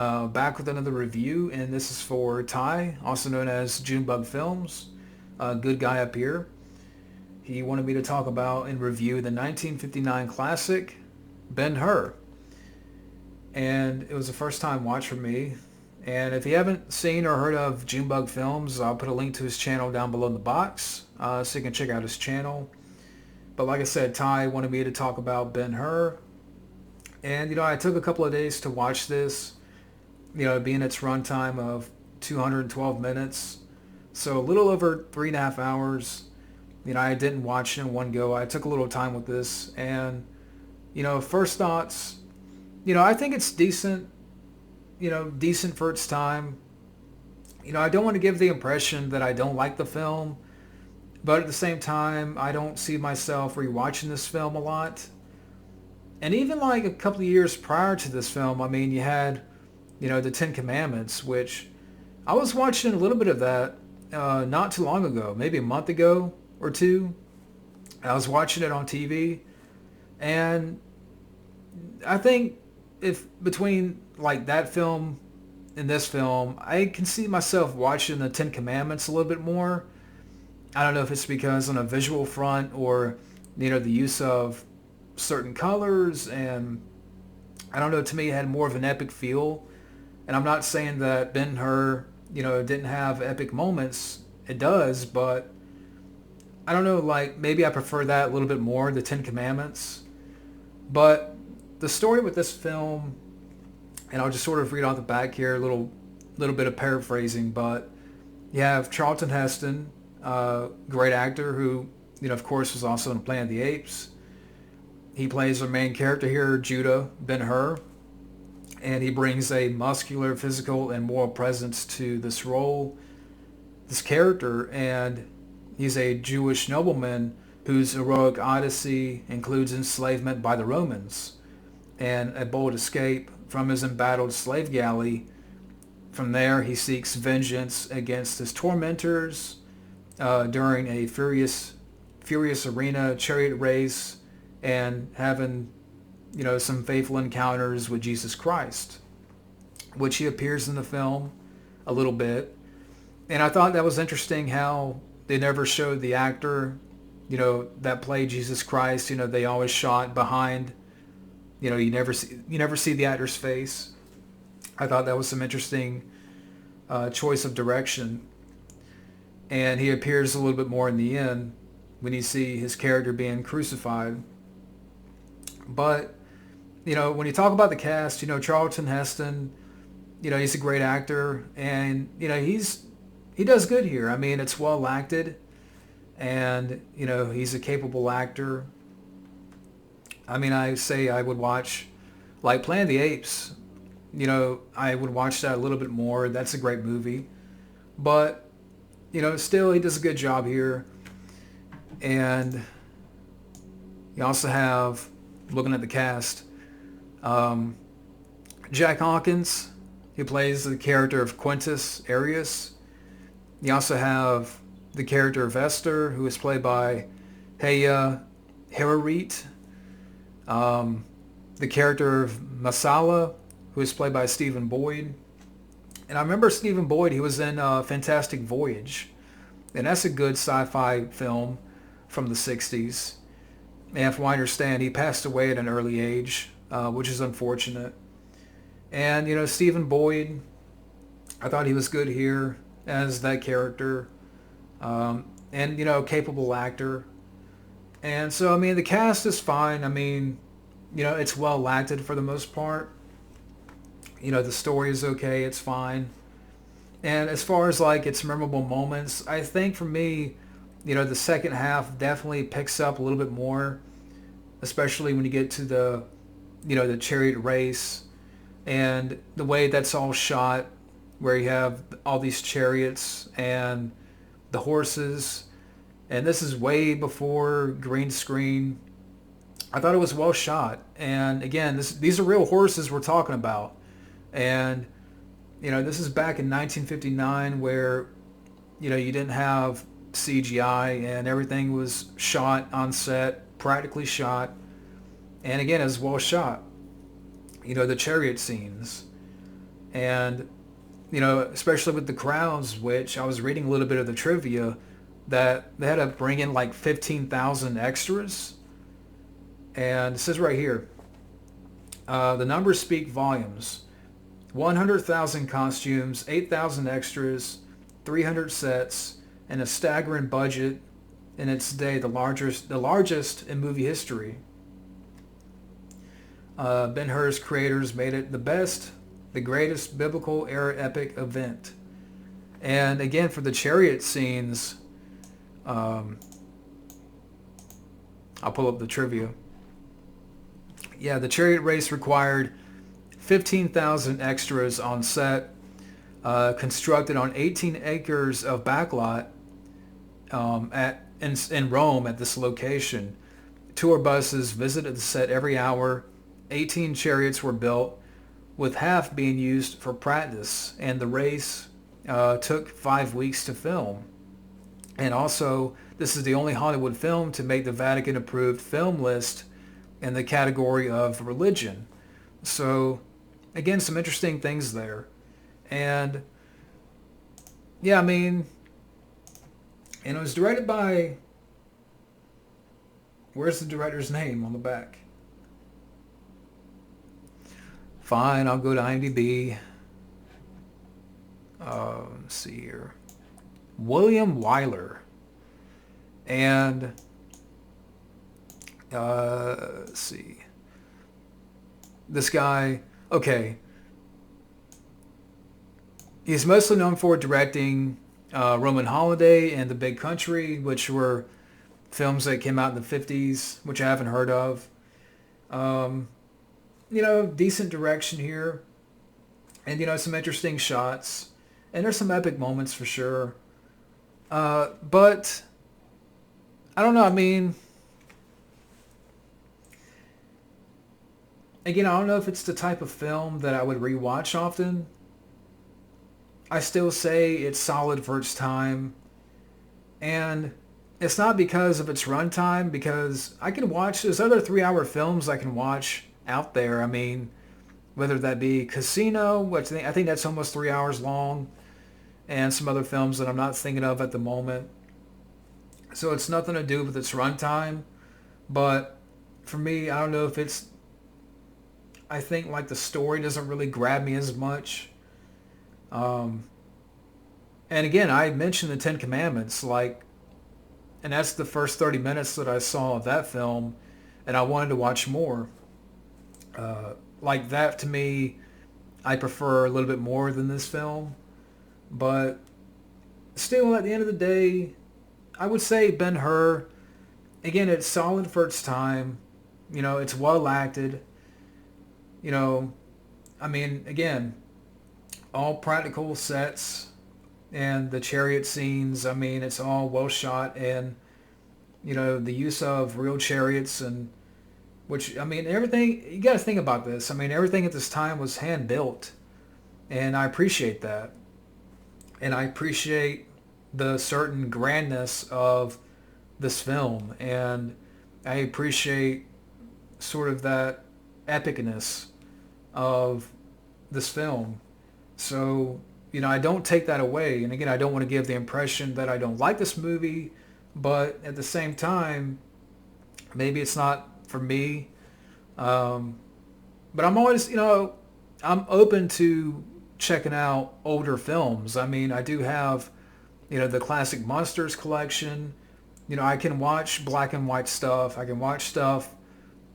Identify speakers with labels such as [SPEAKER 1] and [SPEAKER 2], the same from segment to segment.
[SPEAKER 1] Back with another review, and this is for Ty, also known as Joonbug Films. Good guy up here. He wanted me to talk about and review the 1959 classic Ben-Hur, and it was a first time watch for me. And if you haven't seen or heard of Joonbug Films, I'll put a link to his channel down below in the box, so you can check out his channel. But like I said, Ty wanted me to talk about Ben-Hur, and I took a couple of days to watch this. Being its runtime of 212 minutes. So a little over 3.5 hours. I didn't watch it in one go. I took a little time with this. And, first thoughts, I think it's decent, decent for its time. I don't want to give the impression that I don't like the film. But at the same time, I don't see myself rewatching this film a lot. And even like a couple of years prior to this film, you had the Ten Commandments, which I was watching a little bit of that not too long ago, maybe a month ago or two. I was watching it on TV, and I think if between like that film and this film, I can see myself watching the Ten Commandments a little bit more. I don't know if it's because on a visual front or the use of certain colors, and I don't know, to me it had more of an epic feel. And I'm not saying that Ben-Hur, didn't have epic moments. It does, but I don't know, like maybe I prefer that a little bit more, the Ten Commandments. But the story with this film, and I'll just sort of read off the back here, a little bit of paraphrasing, but you have Charlton Heston, great actor who, of course was also in Planet of the Apes. He plays our main character here, Judah Ben-Hur. And he brings a muscular, physical, and moral presence to this role, this character. And he's a Jewish nobleman whose heroic odyssey includes enslavement by the Romans and a bold escape from his embattled slave galley. From there, he seeks vengeance against his tormentors during a furious arena chariot race, and having some faithful encounters with Jesus Christ, which he appears in the film a little bit. And I thought that was interesting how they never showed the actor, that played Jesus Christ. They always shot behind, you never see the actor's face. I thought that was some interesting choice of direction. And he appears a little bit more in the end when you see his character being crucified. But when you talk about the cast, Charlton Heston, he's a great actor, and he does good here. It's well acted, and he's a capable actor. I say I would watch like Planet of the Apes. I would watch that a little bit more. That's a great movie, but still he does a good job here. And you also have, looking at the cast, Jack Hawkins, he plays the character of Quintus Arius. You also have the character of Esther, who is played by Heya Hararit. The character of Masala, who is played by Stephen Boyd. And I remember Stephen Boyd, he was in Fantastic Voyage. And that's a good sci-fi film from the 60s. And from what I understand, he passed away at an early age, which is unfortunate. And, Stephen Boyd, I thought he was good here as that character. And, capable actor. And so, the cast is fine. It's well acted for the most part. The story is okay. It's fine. And as far as, like, its memorable moments, I think for me, the second half definitely picks up a little bit more, especially when you get to the chariot race and the way that's all shot, where you have all these chariots and the horses. And this is way before green screen. I thought it was well shot. And again, these are real horses we're talking about. And, this is back in 1959 where, you didn't have CGI and everything was shot on set, practically shot. And again, it was well shot. The chariot scenes. And, especially with the crowds, which I was reading a little bit of the trivia, that they had to bring in like 15,000 extras. And it says right here, the numbers speak volumes. 100,000 costumes, 8,000 extras, 300 sets, and a staggering budget in its day, the largest in movie history. Ben-Hur's creators made it the greatest biblical era epic event. And again, for the chariot scenes, um, I'll pull up the trivia. Yeah, the chariot race required 15,000 extras on set, constructed on 18 acres of backlot in Rome at this location. Tour buses visited the set every hour. 18 chariots were built, with half being used for practice, and the race took 5 weeks to film. And also, this is the only Hollywood film to make the Vatican-approved film list in the category of religion. So, again, some interesting things there. And, yeah, I mean, and it was directed by, where's the director's name on the back? Fine, I'll go to IMDb. Let's see here. William Wyler. And, let's see. This guy, okay. He's mostly known for directing Roman Holiday and The Big Country, which were films that came out in the 50s, which I haven't heard of. Decent direction here. And, some interesting shots. And there's some epic moments for sure. But, I don't know, I mean, again, I don't know if it's the type of film that I would rewatch often. I still say it's solid for its time. And it's not because of its runtime, because I can watch, there's other 3-hour films I can watch out there. I mean, whether that be Casino, which I think that's almost 3 hours long, and some other films that I'm not thinking of at the moment. So it's nothing to do with its runtime. But for me, I don't know if it's, I think like the story doesn't really grab me as much. And again, I mentioned the Ten Commandments, and that's the first 30 minutes that I saw of that film, and I wanted to watch more. Like that, to me, I prefer a little bit more than this film. But still, at the end of the day, I would say Ben-Hur, again, it's solid for its time. It's well acted. I mean, again, all practical sets and the chariot scenes, I mean, it's all well shot, and, the use of real chariots, and which, I mean, everything, you got to think about this. I mean, everything at this time was hand built, and I appreciate that. And I appreciate the certain grandness of this film, and I appreciate sort of that epicness of this film. So, I don't take that away. And again, I don't want to give the impression that I don't like this movie, but at the same time, maybe it's not for me. But I'm always, I'm open to checking out older films. I mean, I do have, the classic Monsters collection. I can watch black and white stuff. I can watch stuff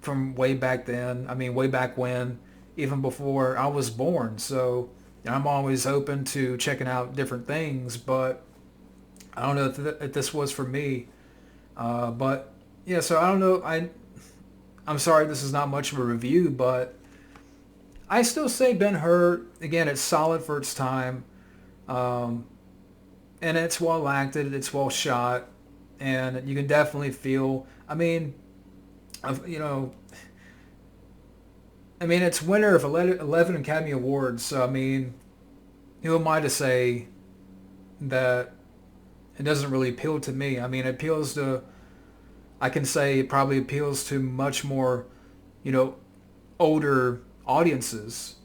[SPEAKER 1] from way back then. I mean, way back when, even before I was born. So I'm always open to checking out different things, but I don't know if this was for me. But yeah, so I don't know. I'm sorry this is not much of a review, but I still say Ben-Hur, again, it's solid for its time. And it's well acted, it's well shot, and you can definitely feel, I mean, it's winner of 11 Academy Awards, so I mean, who am I to say that it doesn't really appeal to me? I mean, I can say it probably appeals to much more, older audiences.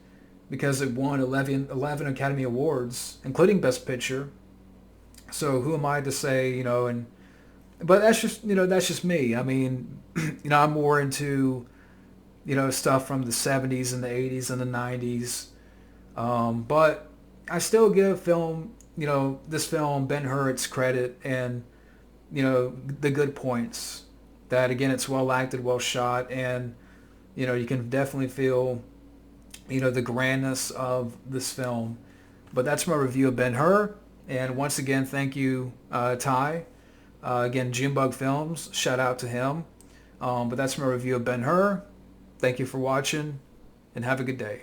[SPEAKER 1] because it won 11 Academy Awards, including Best Picture. So who am I to say, but that's just me. I mean, I'm more into, stuff from the 70s and the 80s and the 90s. But I still give this film, Ben-Hur, its credit and, the good points. That, again, it's well acted, well shot, and, you can definitely feel, the grandness of this film. But that's my review of Ben-Hur. And once again, thank you, Ty. Again, Joonbug Films, shout out to him. But that's my review of Ben-Hur. Thank you for watching, and have a good day.